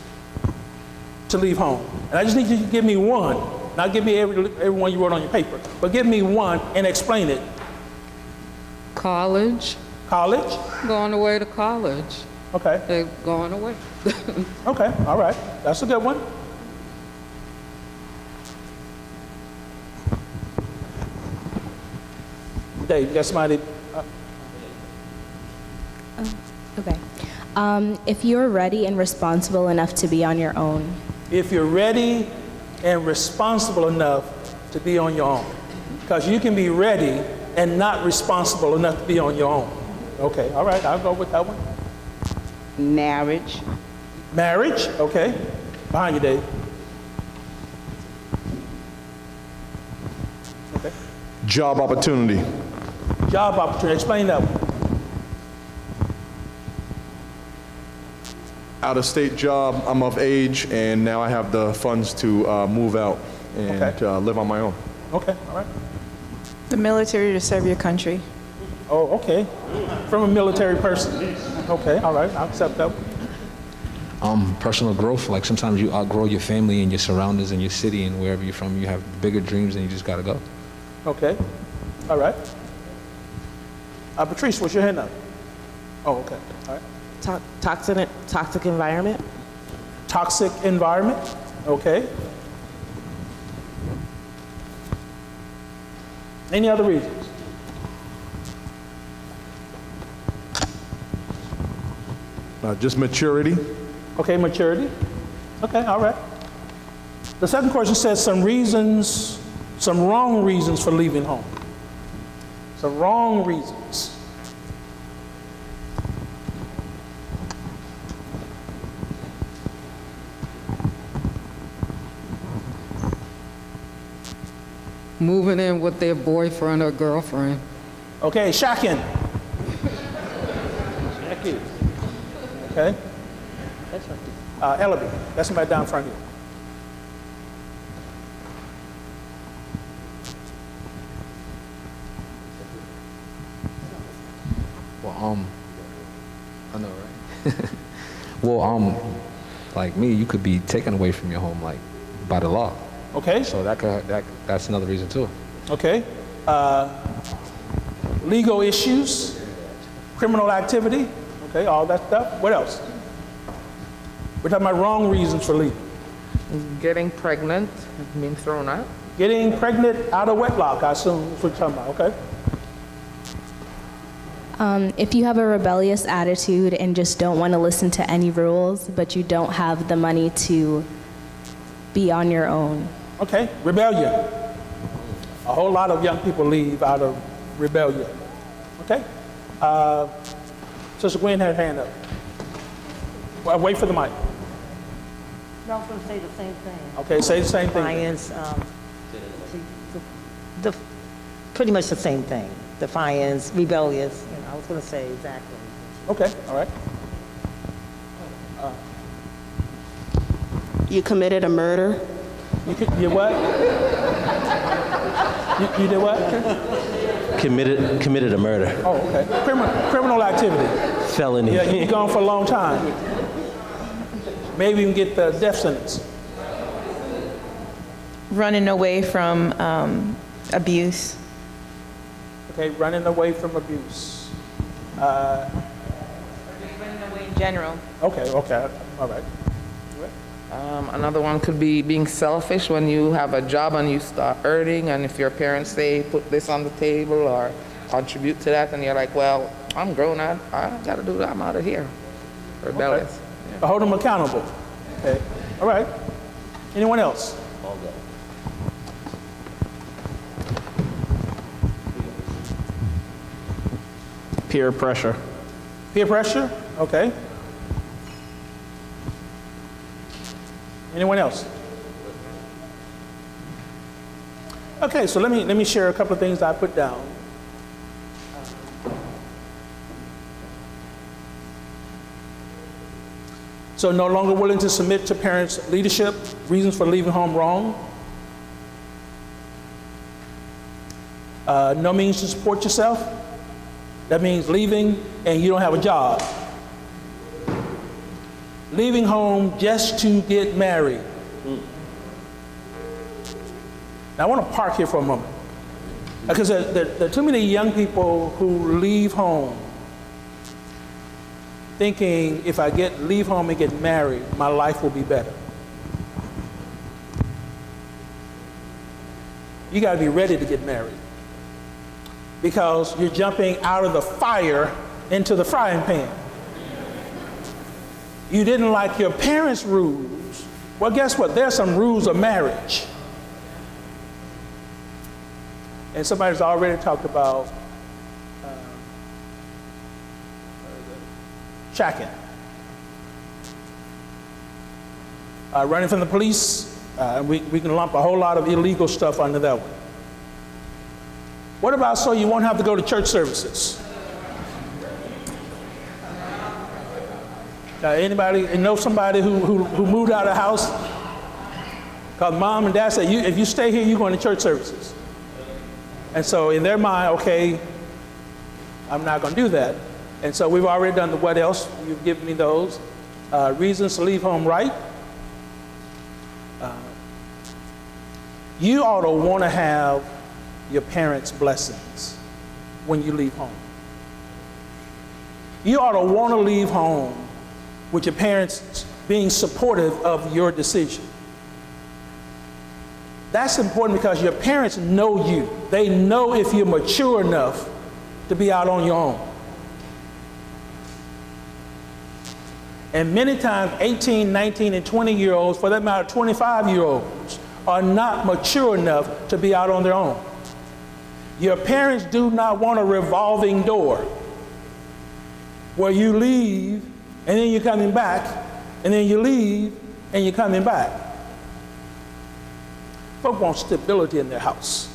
to leave home? And I just need you to give me one, not give me every one you wrote on your paper, but give me one and explain it. College. College? Going away to college. Okay. They're going away. Okay, all right. That's a good one. Dave, you got somebody? Okay. If you're ready and responsible enough to be on your own. If you're ready and responsible enough to be on your own. Because you can be ready and not responsible enough to be on your own. Okay, all right, I'll go with that one. Marriage. Marriage, okay. Behind you, Dave. Okay. Job opportunity. Job opportunity, explain that one. Out-of-state job, I'm of age, and now I have the funds to move out and live on my own. Okay, all right. The military to serve your country. Oh, okay. From a military person. Okay, all right, I'll accept that one. Personal growth, like sometimes you outgrow your family and your surroundings and your city and wherever you're from, you have bigger dreams and you just gotta go. Okay, all right. Patrice, what's your hand up? Oh, okay, all right. Toxic environment. Toxic environment, okay. Any other reasons? Just maturity. Okay, maturity. Okay, all right. The second question says some reasons, some wrong reasons for leaving home. Some wrong reasons. Moving in with their boyfriend or girlfriend. Okay, Shakin. Shakin. Okay. That's right. Ellaby. That's somebody down front here. Well, I know, right? Well, like me, you could be taken away from your home, like, by the law. Okay. So that's another reason too. Okay. Legal issues, criminal activity, okay, all that stuff. What else? We're talking about wrong reasons for leaving. Getting pregnant, being thrown out. Getting pregnant out of wedlock, I assume is what you're talking about, okay? If you have a rebellious attitude and just don't want to listen to any rules, but you don't have the money to be on your own. Okay, rebellion. A whole lot of young people leave out of rebellion. Okay? Sister Gwen had her hand up. Well, wait for the mic. I was going to say the same thing. Okay, say the same thing. Defiance, pretty much the same thing. Defiance, rebellious, I was going to say exactly. Okay, all right. You committed a murder. You what? You did what? Committed a murder. Oh, okay. Criminal activity. Felony. Yeah, you've been gone for a long time. Maybe you can get the death sentence. Running away from abuse. Okay, running away from abuse. Running away in general. Okay, all right. Another one could be being selfish when you have a job and you start earning, and if your parents say, put this on the table or contribute to that, and you're like, well, I'm grown, I gotta do that, I'm out of here. Rebellious. Okay. Hold them accountable. Okay, all right. Anyone else? I'll go. Peer pressure. Peer pressure? Okay. Anyone else? Okay, so let me share a couple of things I put down. So no longer willing to submit to parents' leadership, reasons for leaving home wrong. No means to support yourself. That means leaving and you don't have a job. Leaving home just to get married. Now I want to park here for a moment. Because there are too many young people who leave home thinking if I leave home and get married, my life will be better. You got to be ready to get married. Because you're jumping out of the fire into the frying pan. You didn't like your parents' rules. Well, guess what? There's some rules of marriage. And somebody's already talked about shacking. Running from the police, we can lump a whole lot of illegal stuff under that one. What about so you won't have to go to church services? Anybody know somebody who moved out of the house? Because mom and dad said, if you stay here, you're going to church services. And so in their mind, okay, I'm not going to do that. And so we've already done the what else. You've given me those. Reasons to leave home right. You ought to want to have your parents' blessings when you leave home. You ought to want to leave home with your parents being supportive of your decision. That's important because your parents know you. They know if you're mature enough to be out on your own. And many times 18, 19, and 20-year-olds, for that matter 25-year-olds, are not mature enough to be out on their own. Your parents do not want a revolving door where you leave and then you're coming back, and then you leave and you're coming back. Folk want stability in their house.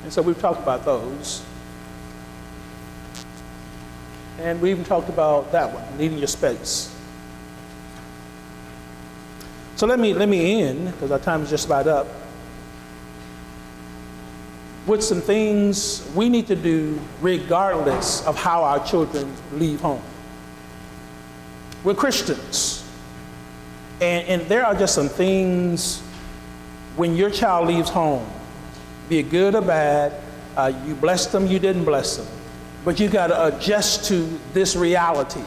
And so we've talked about those. And we even talked about that one, needing your space. So let me end, because our time is just about up, with some things we need to do regardless of how our children leave home. We're Christians. And there are just some things when your child leaves home, be it good or bad, you blessed them, you didn't bless them, but you got to adjust to this reality.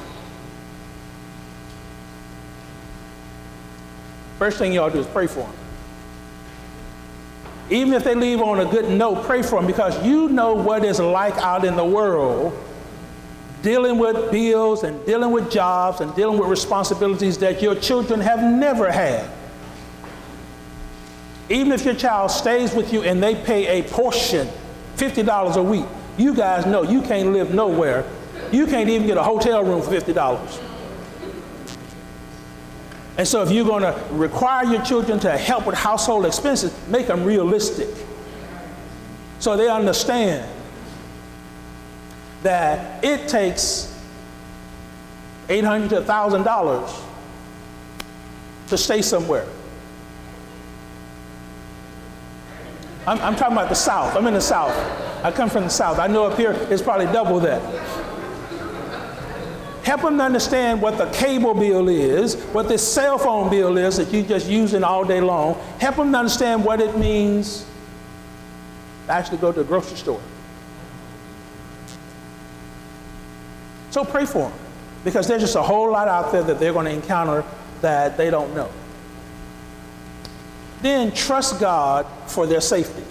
First thing you ought to do is pray for them. Even if they leave on a good note, pray for them, because you know what it's like out in the world dealing with bills and dealing with jobs and dealing with responsibilities that your children have never had. Even if your child stays with you and they pay a portion, $50 a week, you guys know you can't live nowhere. You can't even get a hotel room for $50. And so if you're going to require your children to help with household expenses, make them realistic so they understand that it takes $800 to $1,000 to stay somewhere. I'm talking about the South. I'm in the South. I come from the South. I know up here it's probably double that. Help them to understand what the cable bill is, what this cell phone bill is that you're just using all day long. Help them to understand what it means to actually go to a grocery store. So pray for them, because there's just a whole lot out there that they're going to encounter that they don't know. Then trust God for their safety.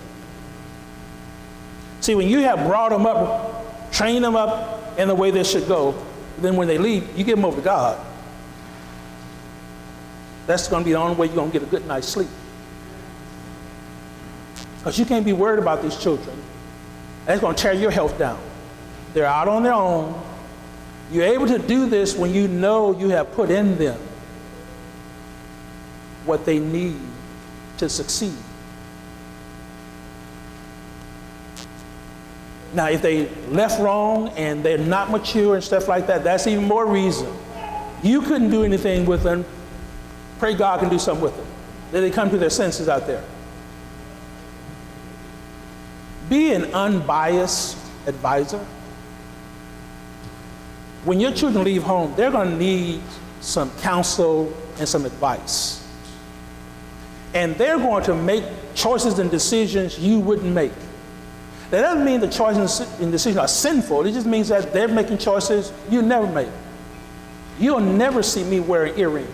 See, when you have brought them up, trained them up and the way they should go. Then when they leave, you give them over to God. That's going to be the only way you're going to get a good night's sleep. Because you can't be worried about these children. That's going to tear your health down. They're out on their own. You're able to do this when you know you have put in them what they need to succeed. Now, if they left wrong and they're not mature and stuff like that, that's even more reason. You couldn't do anything with them. Pray God can do something with them. That they come to their senses out there. Be an unbiased advisor. When your children leave home, they're going to need some counsel and some advice. And they're going to make choices and decisions you wouldn't make. That doesn't mean the choices and decisions are sinful. It just means that they're making choices you never make. You'll never see me wear an earring.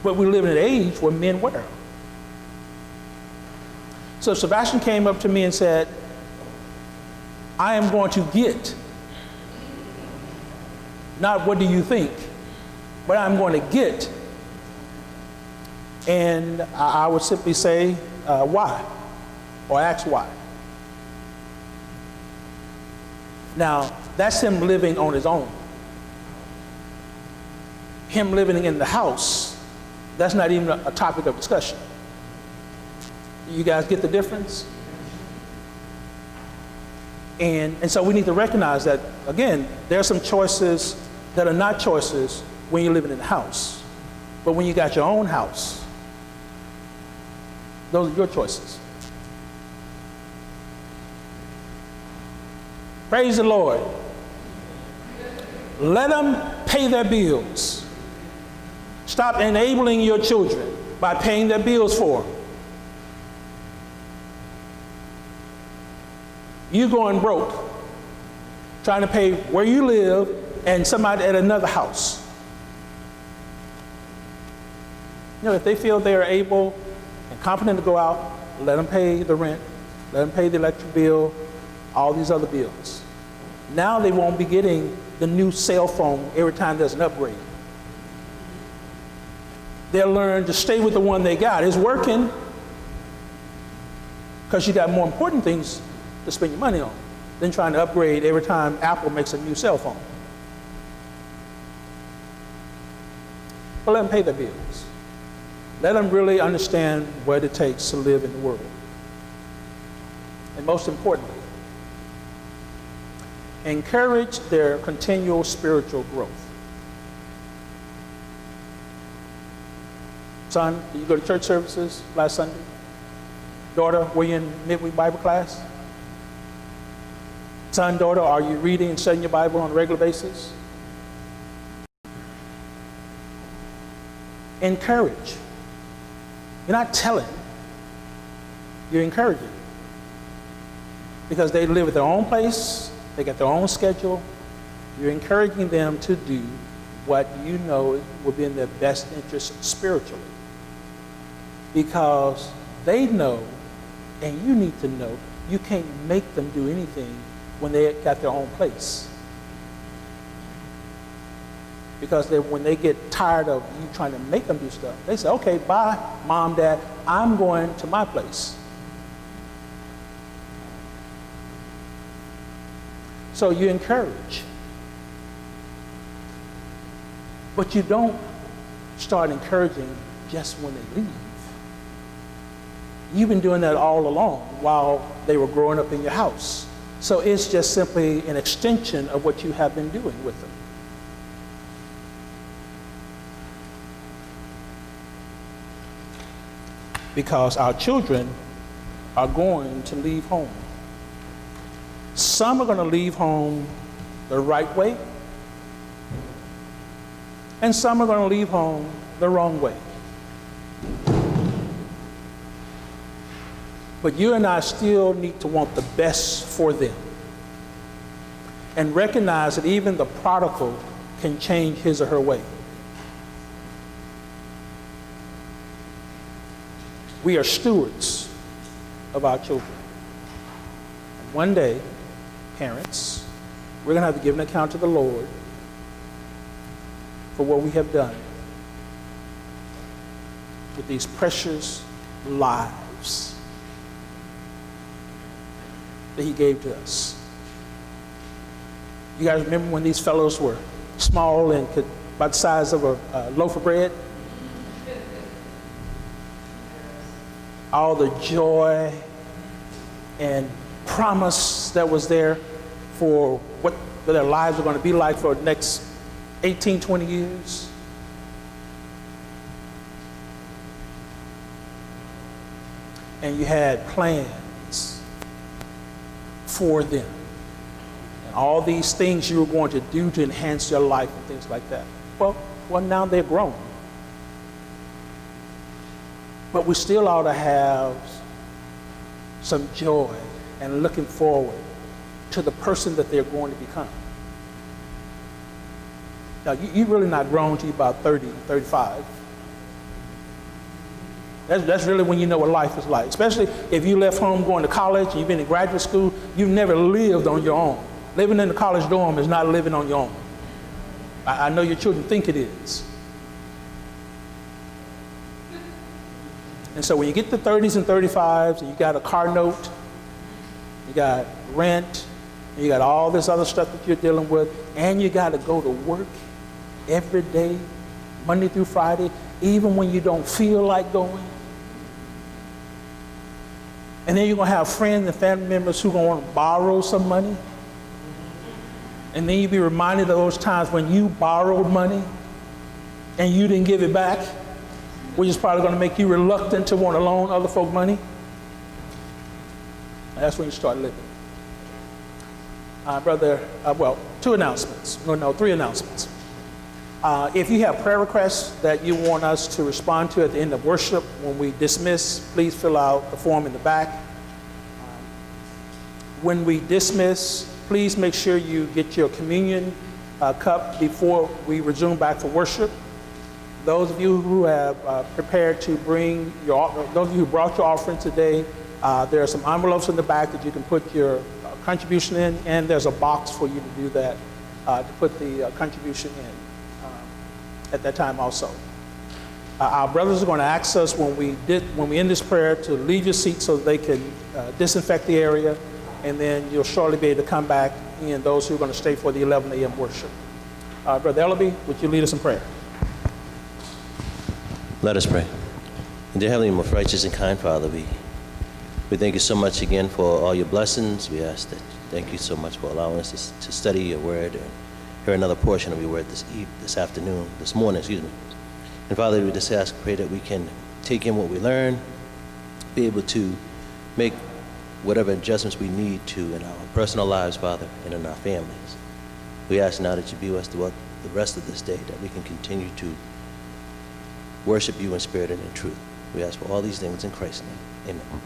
But we live in an age where men wear them. So Sebastian came up to me and said, I am going to get, not what do you think, but I'm going to get. And I would simply say, why? Or ask why. Now, that's him living on his own. Him living in the house, that's not even a topic of discussion. You guys get the difference? And so we need to recognize that, again, there are some choices that are not choices when you're living in the house. But when you got your own house, those are your choices. Praise the Lord. Let them pay their bills. Stop enabling your children by paying their bills for them. You going broke, trying to pay where you live and somebody at another house. You know, if they feel they are able and competent to go out, let them pay the rent, let them pay the electric bill, all these other bills. Now they won't be getting the new cell phone every time there's an upgrade. They'll learn to stay with the one they got. It's working because you got more important things to spend your money on than trying to upgrade every time Apple makes a new cell phone. But let them pay their bills. Let them really understand what it takes to live in the world. And most importantly, encourage their continual spiritual growth. Son, did you go to church services last Sunday? Daughter, were you in midweek Bible class? Son, daughter, are you reading and studying your Bible on a regular basis? Encourage. You're not telling, you're encouraging. Because they live at their own place, they got their own schedule. You're encouraging them to do what you know will be in their best interest spiritually. Because they know, and you need to know, you can't make them do anything when they got their own place. Because when they get tired of you trying to make them do stuff, they say, okay, bye, mom, dad, I'm going to my place. So you encourage. But you don't start encouraging just when they leave. You've been doing that all along while they were growing up in your house. So it's just simply an extension of what you have been doing with them. Because our children are going to leave home. Some are going to leave home the right way, and some are going to leave home the wrong way. But you and I still need to want the best for them and recognize that even the prodigal can change his or her way. We are stewards of our children. And one day, parents, we're going to have to give an account to the Lord for what we have done with these precious lives that he gave to us. You guys remember when these fellows were small and could, about the size of a loaf of bread? All the joy and promise that was there for what their lives are going to be like for the next 18, 20 years. And you had plans for them. And all these things you were going to do to enhance their life and things like that. Well, now they're grown. But we still ought to have some joy and looking forward to the person that they're going to become. Now, you're really not grown till you're about 30, 35. That's really when you know what life is like. Especially if you left home going to college and you've been in graduate school, you've never lived on your own. Living in the college dorm is not living on your own. I know your children think it is. And so when you get to 30s and 35s and you got a car note, you got rent, and you got all this other stuff that you're dealing with, and you got to go to work every day, Monday through Friday, even when you don't feel like going. And then you're going to have friends and family members who are going to want to borrow some money. And then you'll be reminded of those times when you borrowed money and you didn't give it back, which is probably going to make you reluctant to want to loan other folk money. That's when you start living. Two announcements. Three announcements. If you have prayer requests that you want us to respond to at the end of worship when we dismiss, please fill out the form in the back. When we dismiss, please make sure you get your communion cup before we resume back for worship. Those of you who have prepared to bring those of you who brought your offering today, there are some envelopes in the back that you can put your contribution in, and there's a box for you to do that, to put the contribution in at that time also. Our brothers are going to ask us when we end this prayer to leave your seat so that they can disinfect the area, and then you'll shortly be able to come back in, those who are going to stay for the 11 a.m. worship. Brother Ellaby, would you lead us in prayer? Let us pray. Dear Heavenly, most righteous and kind Father, we thank you so much again for all your blessings. We ask that thank you so much for allowing us to study your word and hear another portion of your word this morning. And Father, we just ask, pray that we can take in what we learn, be able to make whatever adjustments we need to in our personal lives, Father, and in our families. We ask now that you be with us throughout the rest of this day, that we can continue to worship you in spirit and in truth. We ask for all these things in Christ's name. Amen.